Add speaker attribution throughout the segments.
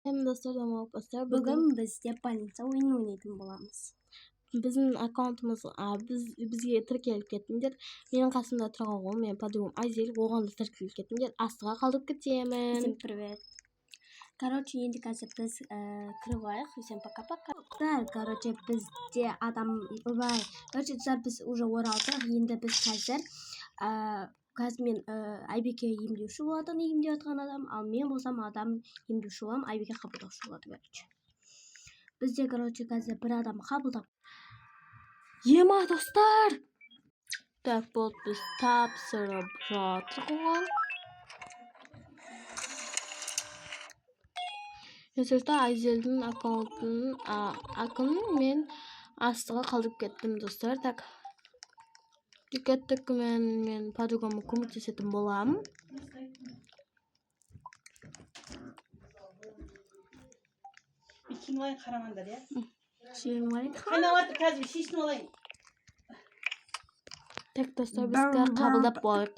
Speaker 1: Достар достар
Speaker 2: Бүгін бізде больница ойын ойнайтын боламыз.
Speaker 1: біздің аккаунтымыз бізге тіркеліп кетіңдер. Менің қасымда тұрған ол менің подругам Айзел, оған да тіркеліп кетіңдер. Астыға қалдырып кетемін.
Speaker 2: Всем привет. Короче, енді қазір біз кіріп алайық. Всем пока-пока. Короче, бізде адам бай. Короче, біз уже оралдық. Енді біз қазір мен Айбеке емдеуші болады, емдеп жатқан адам, ал мен болсам адам емдеуші боламын, Айбеке қабылдаушы болады. Короче, бізде қазір бір адам қабылдап.
Speaker 1: Ема достар. Так, болды, біз тапсырып жатырық оған. Есерді Айзелдің аккаунтын мен астыға қалдырып кеттім достар. Так, кеттік, мен подругама көмектесетін боламын.
Speaker 3: Киініп алайын, қарамаңдар, иә?
Speaker 2: Қайнаватыр,
Speaker 3: қазір шешініп алайын.
Speaker 1: Так, достар, бізді қабылдап болайық.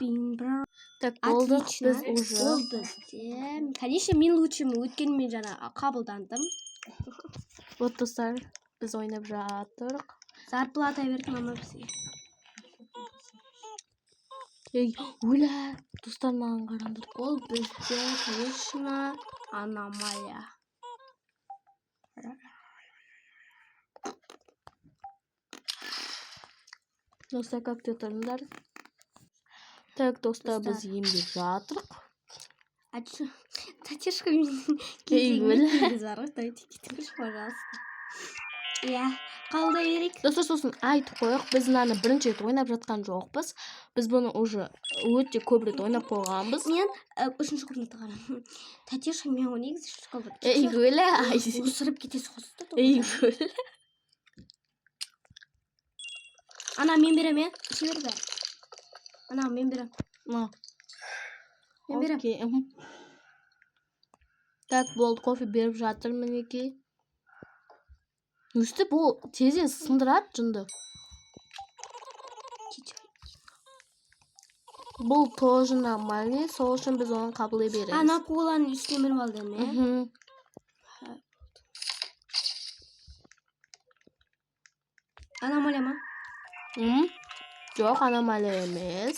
Speaker 1: Так, болдық, біз уже.
Speaker 2: Ол бізде. Конечно, мен лучшымын, өйткені мен жаңа қабылдандым.
Speaker 1: Вот, достар, біз ойнап жатырық.
Speaker 2: Зарплата берді мама бізге.
Speaker 1: Ей, өлә, достар, маған қараңдар.
Speaker 2: Ол бізде, конечно, аномалия.
Speaker 1: Достар, как тұрыңдар? Так, достар, біз емдеп жатырық.
Speaker 2: Татешка менің
Speaker 1: кейгілі.
Speaker 2: Дайте кетіңізші, пожалуйста. Иә, қалдай берейік.
Speaker 1: Достар, сосын айтып қойық, біз мынаны бірінші рет ойнап жатқан жоқпыз. Біз бұны уже өте көп рет ойнап қойғанбыз.
Speaker 2: Мен үшінші комната қарадым. Татешка мен оны екінші комната.
Speaker 1: Ей, өлә.
Speaker 2: Осырып кетесі қосты.
Speaker 1: Ей, өлә.
Speaker 2: Ана, мен берем, е? Іше бер бәрі. Ана, мен берем. Мен берем.
Speaker 1: Так, болды, кофе беріп жатыр мінекей. Өсті бұл тезен сындырады жынды. Бұл тоже нормальный, сол үшін біз оны қабылдай береміз.
Speaker 2: Ана коланың үстіне мініп алды, не? Аномалия ма?
Speaker 1: Жоқ, аномалия емес.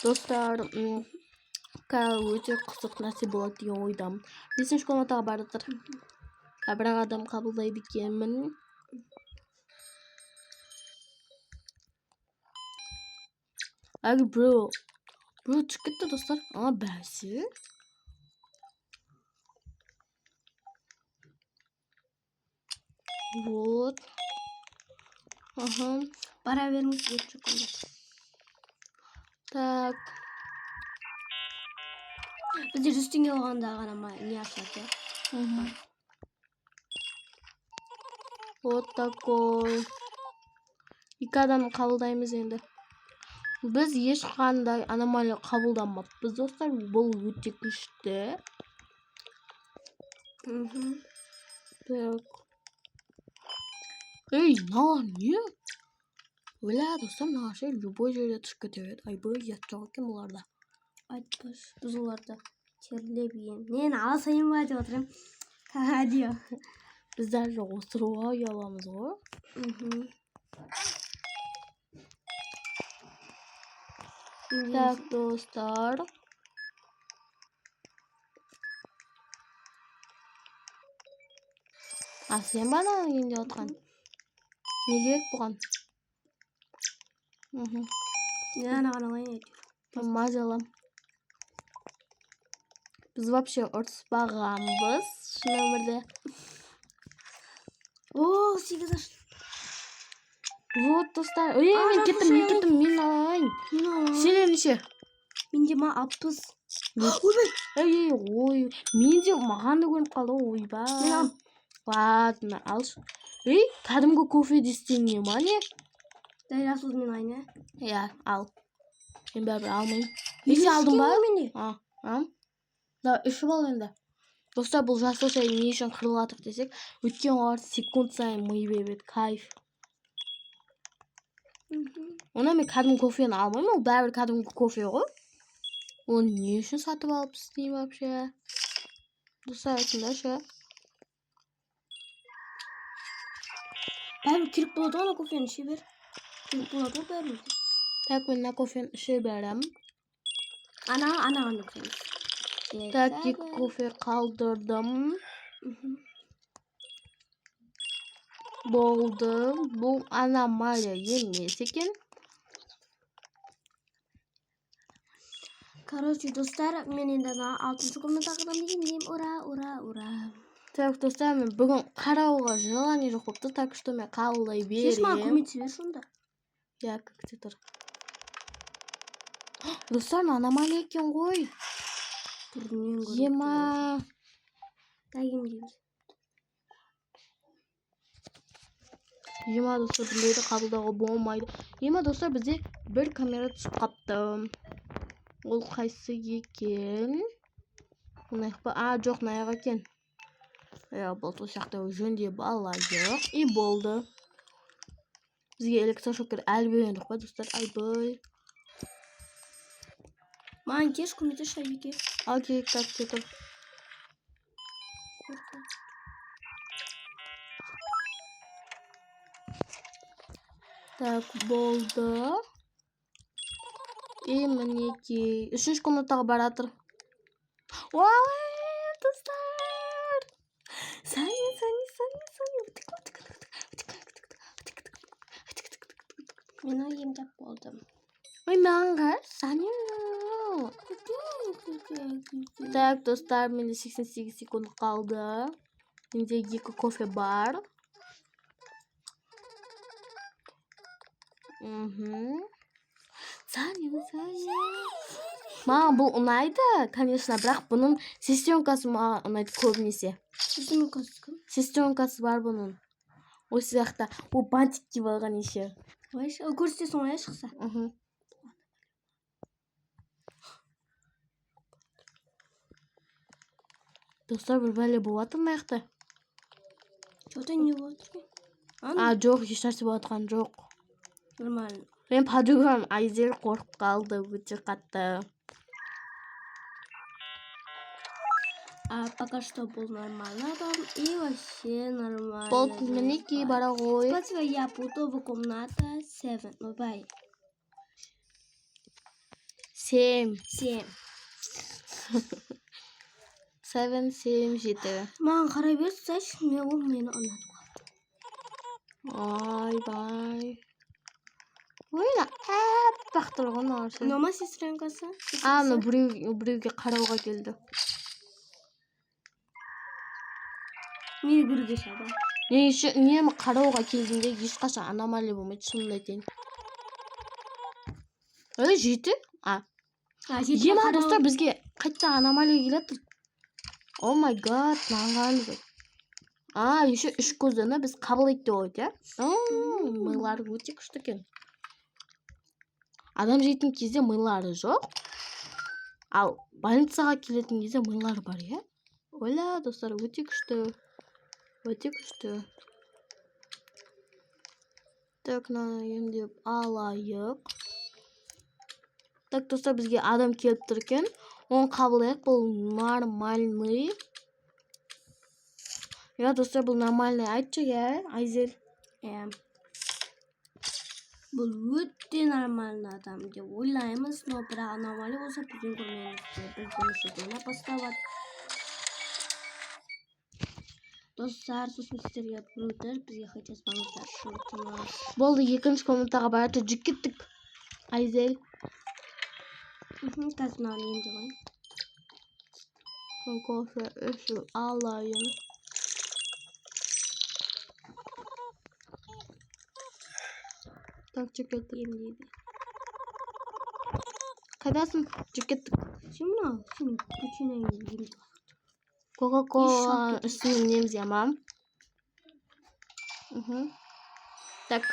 Speaker 1: Достар, өте қызық нәрсе болады деген ойдамын. 5-ші комнатаға барды тұр. Бірақ адам қабылдайды екенмін. Әгі, біреу түсіп кетті, достар. Бәсі. Вот.
Speaker 2: Бара беріңіз, өтші комната.
Speaker 1: Так.
Speaker 2: Бізде 100 теңге болғанда ғана не ашады?
Speaker 1: Вот такой. 2 адам қабылдаймыз енді. Біз ешқандай аномалия қабылдамаппыз, достар. Бұл өте күшті. Так. Ей, не? Өлә, достар, наша любой жерде түсіп кетеді. Айбай, ұят екен бұларда.
Speaker 2: Айтпаш, біз оларды терлеп ен. Мен алсайын ба деп отырмын. Кадио.
Speaker 1: Біз даже осыруға ұяламыз ғой. Так, достар. Сен бананы емдеп отқан? Не керек бұған?
Speaker 2: Мен ана ойын әйтеуір.
Speaker 1: Мазалам. Біз вообще ұрыспағанбыз шын өмірде.
Speaker 2: О, 8 ашты.
Speaker 1: Вот, достар. Ой, мен кеттім, мен алайын. Сенен неше?
Speaker 2: Менде 60.
Speaker 1: Ой, менде маған да көрініп қалды, ойба.
Speaker 2: Мен алам.
Speaker 1: Ладно, алшы. Ей, кәдімгі кофе дестеңе ма не?
Speaker 2: Дай расыл мен айны.
Speaker 1: Иә, ал. Мен бәрі алмайын. Неше алдым ба? Да, үшіп ал енді. Достар, бұл жасыл шай не үшін қырылатыр десек, өткен олар секунд сайын миы береді, кайф. Ona мен кәдімгі кофені алмаймын, ол бәрібір кәдімгі кофе ғой. Оны не үшін сатып алып істеймін вообще? Достар, айтыңдаршы.
Speaker 2: бәрібір керек болады ғой ана кофені іше бер. Керек болады ғой бәрібір.
Speaker 1: Так, мен мына кофені іше берем.
Speaker 2: Анаған өтеміз.
Speaker 1: Так, 2 кофе қалдырдым. Болды. Бұл аномалия емес екен.
Speaker 2: Короче, достар, мен енді 6-шы комнатаға деймін. Ура.
Speaker 1: Так, достар, мен бүгін қарауға желание жоқ болыпты. Так что мен қабылдай берем.
Speaker 2: Сеш маған көмектесе бер сонда.
Speaker 1: Я, как-то тұр. Достар, аномалия екен ғой.
Speaker 2: Түрінен көрінеді.
Speaker 1: Ема.
Speaker 2: Емдейміз.
Speaker 1: Ема, достар, бірлерді қабылдауға болмайды. Ема, достар, бізде бір камера түсіп қапты. Ол қайсы екен? Жоқ, наяқ екен. Бұл сияқты жөндеп алайық. И болды. Бізге электрошокер әлі берген жоқ па, достар? Айбай.
Speaker 2: Маған кеш көмекте Шайбеке.
Speaker 1: Ал керек, так, кетір. Так, болды. И мінекей. 3-ші комнатаға баратыр. Ой, достар! Сәне.
Speaker 2: Мен емдеп болдым.
Speaker 1: Ой, маңғар, сәне. Так, достар, менде 88 секунд қалды. Менде 2 кофе бар. Сәне. Маған бұл ұнайды, конечно, бірақ бұның сестренкасы маған ұнайды көбінесе. Сестренкасы бар бұның. Осы жақта ол бантик киіп алған еше.
Speaker 2: Ол көрсетесің ғой шықса.
Speaker 1: Достар, бір бәле болатыр ма яқты?
Speaker 2: Что-то не болады.
Speaker 1: Жоқ, ешнәрсе болатқан жоқ.
Speaker 2: Нормально.
Speaker 1: Мен подругам Айзел қорқып қалды, өте қатты.
Speaker 2: Пока что был нормально там и вообще нормально.
Speaker 1: Болды, мінекей бара ғой.
Speaker 2: Спасибо, я путала комната 7. Бай.
Speaker 1: 7.
Speaker 2: 7.
Speaker 1: 7, 7.
Speaker 2: Маған қарай берсінші, мен ол мені ұнатып
Speaker 1: қалды. Бай. Ойна, әппақ тұрған аршы.
Speaker 2: Нома сестренкасы?
Speaker 1: Біреуге қарауға келді.
Speaker 2: Мені көруге шады.
Speaker 1: Нені қарауға келдіңде ешқашан аномалия болмайды, шынымды айтайын. 7? Ема, достар, бізге қайтта аномалия келеді. О май гад, маңғанды. Еще 3 көздені біз қабыл етті ойды, милары өте күшті екен. Адам жейтін кезде милары жоқ. Ал больницаға келетін кезде милары бар, е? Оля, достар, өте күшті. Так, емдеп алайық. Так, достар, бізге адам келіп тұр екен. Оны қабылдайық, бұл нормальный. Я, достар, бұл нормальный айтшы, я, Айзел.
Speaker 2: Бұл өте нормальный адам деп ойлаймыз, но бірақ аномалия болса біздің көрмеңізде. Біз бірінші бастават. Достар, сосын сіздерге біреулер бізге хат жазбаңыздар.
Speaker 1: Болды, 2-ші комнатаға барады, жүк кеттік. Айзел.
Speaker 2: Қазір мынаны емдеп алайын.
Speaker 1: Кофе ішіп алайын. Так, жүк кеттік.
Speaker 2: Емдейді.
Speaker 1: Қайдасың? Жүк кеттік.
Speaker 2: Сен мынау, сенің көченен емдеп.
Speaker 1: Кока-кола үстінен неміз ямам. Так,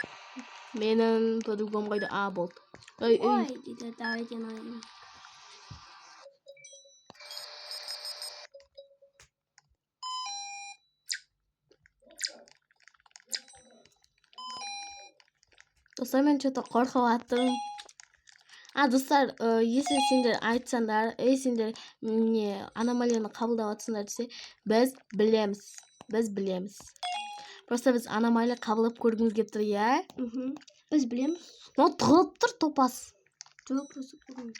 Speaker 1: менің подругам қайда? Болды.
Speaker 2: Ой, дейді, давайте найым.
Speaker 1: Достар, мен что-то қорқып аттым. Достар, если сендер айтсаңдар, сендер аномалияны қабылдап атсыңдар десе, біз білеміз. Просто біз аномалия қабылдап көргіміз келіп тұр, иә?
Speaker 2: Біз білеміз.
Speaker 1: Но тығылып тұр топас.
Speaker 2: Жоқ, просто көрмейді.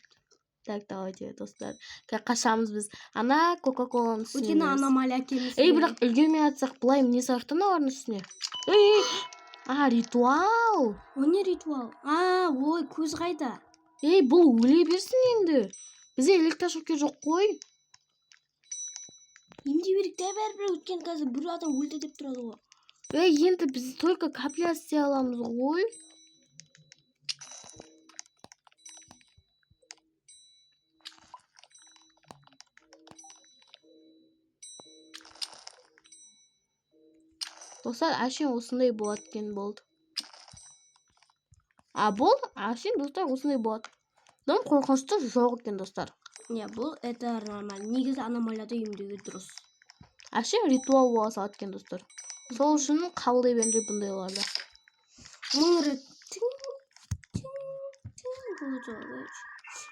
Speaker 1: Так, давайте, достар. Қашамыз біз. Ана Кока-Коланың үстіне.
Speaker 2: Өйткені аномалия келмес.
Speaker 1: Ей, бірақ үлгермей атсақ, былай не сақтан олардың үстіне? Ей, ритуал.
Speaker 2: О, не ритуал? Ой, көз қайда?
Speaker 1: Ей, бұл өле берсін енді. Бізде электрошокер жоқ қой.
Speaker 2: Емдей берік те бәрібір, өткен қазір бір адам өлді деп тұрады ғой.
Speaker 1: Ей, енді біз только капля істей аламыз ғой. Достар, әшейін осындай болады екен болды. Бұл әшейін достар осындай болады. Дым қорқынышты жоқ екен достар.
Speaker 2: Не, бұл это нормально. Негізі аномалияда емдеуге дұрыс.
Speaker 1: Әшейін ритуал бола салады екен достар. Сол үшін қабылдай беріңдер бұндайларды.
Speaker 2: Мың рет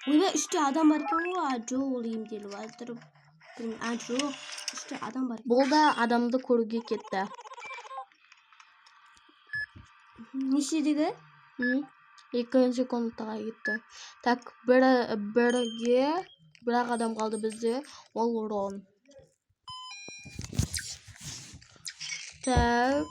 Speaker 2: ойбай, 3-те адам бар екен ғой. Жоқ, ол емделіп жатыр. Жоқ, 3-те адам бар.
Speaker 1: Бұл да адамды көруге кетті.
Speaker 2: Нешедегі?
Speaker 1: 2 комнатаға кетті. Так, бірге бір-ақ адам қалды бізде. Ол Рон. Так.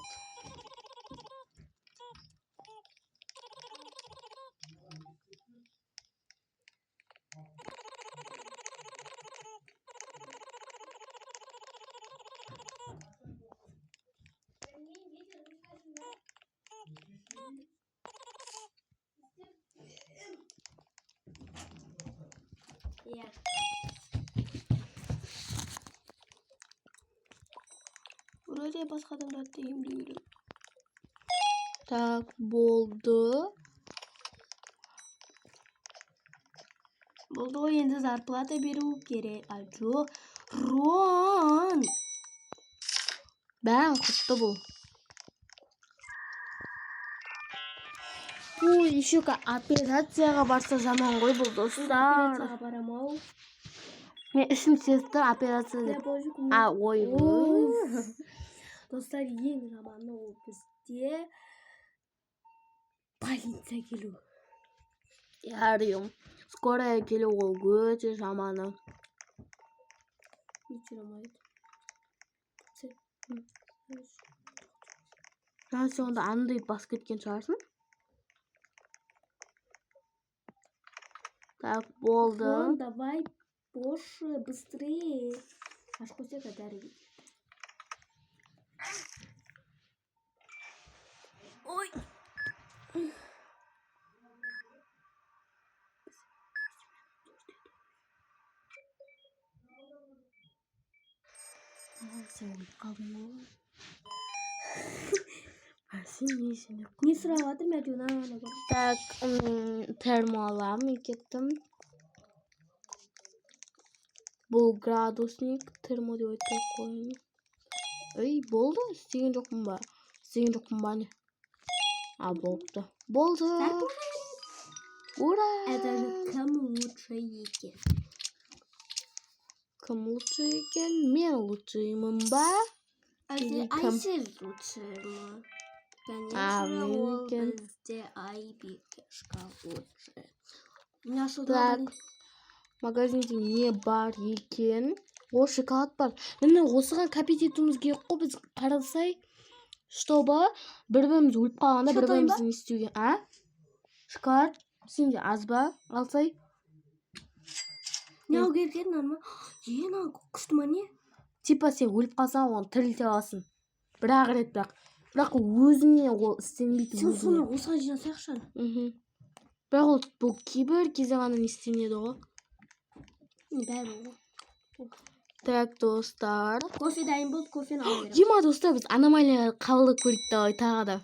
Speaker 2: Burada басқа адамдарды емдеу керек.
Speaker 1: Так, болды.
Speaker 2: Болды ғой, енді зарплата беру керек. Жоқ, Рон!
Speaker 1: Бәрін құтты бұл. Ой, еще операцияға барса жаман ғой бұл достар.
Speaker 2: Операцияға барамау.
Speaker 1: Мен ішім сезді операция деп. Ой.
Speaker 2: Достар, ең жаманы ол бізде полиция келу.
Speaker 1: Ярым. Скорая келу ол өте жаманы.
Speaker 2: Не жарамайды.
Speaker 1: Сен сонда андай бас кеткен шығарсың? Так, болды.
Speaker 2: Давай больше, быстрее. Аж қойсек дәрі. Ой.
Speaker 1: Сен қалдың ғой. Сен несіне?
Speaker 2: Не сұрап жатыр, мен әйтеуір
Speaker 1: Так, термо аламын, кеттім. Бұл градусник, термо деп айтпай қойын. Ей, болды? Істеген жоқпын ба? Істеген жоқпын ба не? Болыпты. Болды. Ура!
Speaker 2: Это же кім лучше екен?
Speaker 1: Кім лучше екен? Мен лучшымын ба?
Speaker 2: Айсыз лучшымын. Конечно, ол бізде Айбекешка лучше.
Speaker 1: Так, магазинде не бар екен? О, шоколад бар. Міне осыған кәпет етуіміз керек қой, біз қарасай, чтобы бір-біріміз өліп қалғанда бір-біріміз не істеуге. Шоколад, сенде аз ба? Алсай.
Speaker 2: Не алу керек еді, норма? Ена, күшті ма не?
Speaker 1: Типа сен өліп қалсаң, оны тірілте аласың. Бірақ рет бірақ өзіне ол істенбейді.
Speaker 2: Сен соны осыған жинасайықшы.
Speaker 1: Бірақ бұл кейбір кезде ғана не істенеді ғой.
Speaker 2: Бәрі ғой.
Speaker 1: Так, достар.
Speaker 2: Кофе дайын болды, кофені алу керек.
Speaker 1: Дема, достар, біз аномалия қабылдап көрейік давай тағы да.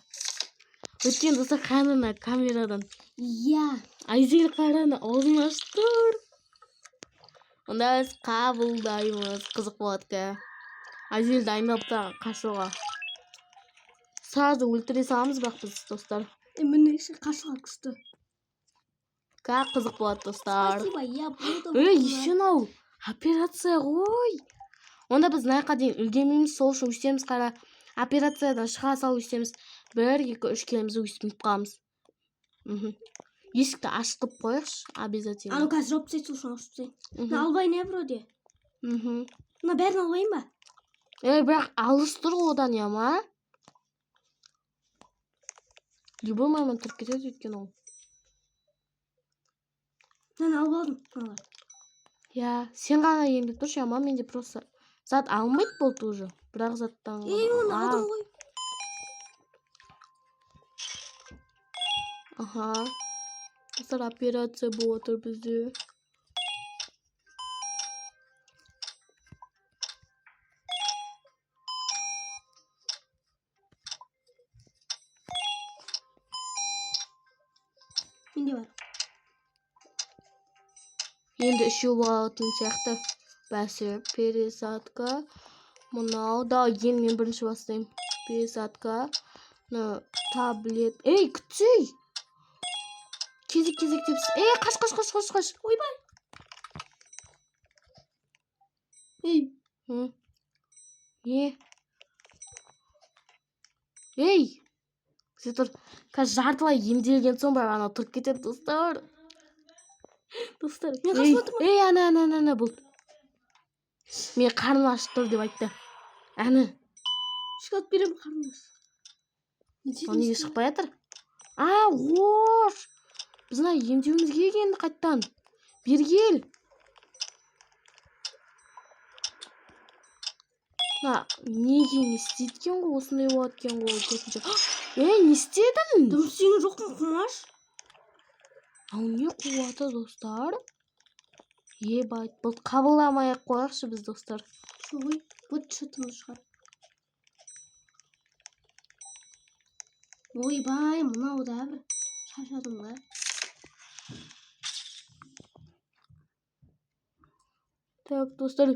Speaker 1: Өткен достар қанына камерадан.
Speaker 2: Иә.
Speaker 1: Айзел қараны аузын аштыр. Онда біз қабылдаймыз. Қызық болады ка. Айзел дайындап та қашуға. Сразу өлтіре саламыз бірақ біз, достар.
Speaker 2: Мінекші қашуға күшті.
Speaker 1: Қызық болады, достар.
Speaker 2: Спасибо, я буду.
Speaker 1: Еще нау. Операция ғой. Онда біз найқа дейін үлгермейміз, сол үшін өстеміз қара. операциядан шыға салу істейміз. 1, 2, 3 келеміз, өйстіп қаламыз. Есікті ашып қойықшы, обязательно.
Speaker 2: Аны қазір жауып тастайды, сосын ашып тастайды. Мына албайын иә вроде. Мына бәрін албайын ба?
Speaker 1: Бірақ алыс тұр одан яма. Любой момент тұрып кетеді өткен ол.
Speaker 2: Мен алып алдым.
Speaker 1: Я, сен ғана енді тұршы яма, менде просто зат алмайды болды уже. Бірақ заттан.
Speaker 2: Оны алдым ғой.
Speaker 1: Аха. Қазір операция болып отыр бізде.
Speaker 2: Менде бар.
Speaker 1: Енді үшеу болатын сияқты. Бәсе, пересадка. Мынау да ең мен бірінші бастаймын. Пересадка. Таблет. Ей, күтсей! Кезек депсіз. Ей, қаш.
Speaker 2: Ойбай. Ей.
Speaker 1: Ей! Сетір, қазір жартылай емделген соң бар, ана тұрып кетеді, достар.
Speaker 2: Мен қашып отырмын.
Speaker 1: Ей, ана, бұл. Мен қарны ашып тұр деп айтты. Әні.
Speaker 2: Шоколад беремін қарындас.
Speaker 1: Ол неге шықпай жатыр? Ош! Біз мына емдеуімізге келгенді қайттан. Бергел. Неге не істейткен ғой, осындай болаткен ғой. Не істедің?
Speaker 2: Дұрыс сенің жоқпын, құмаш.
Speaker 1: Не қуаты, достар? Ебайт, бұл қабылдамай қойықшы біз, достар.
Speaker 2: Шоғой, бұт шытымыз шығар. Ойбай, мынау да бір шашадым ғой.
Speaker 1: Так, достар.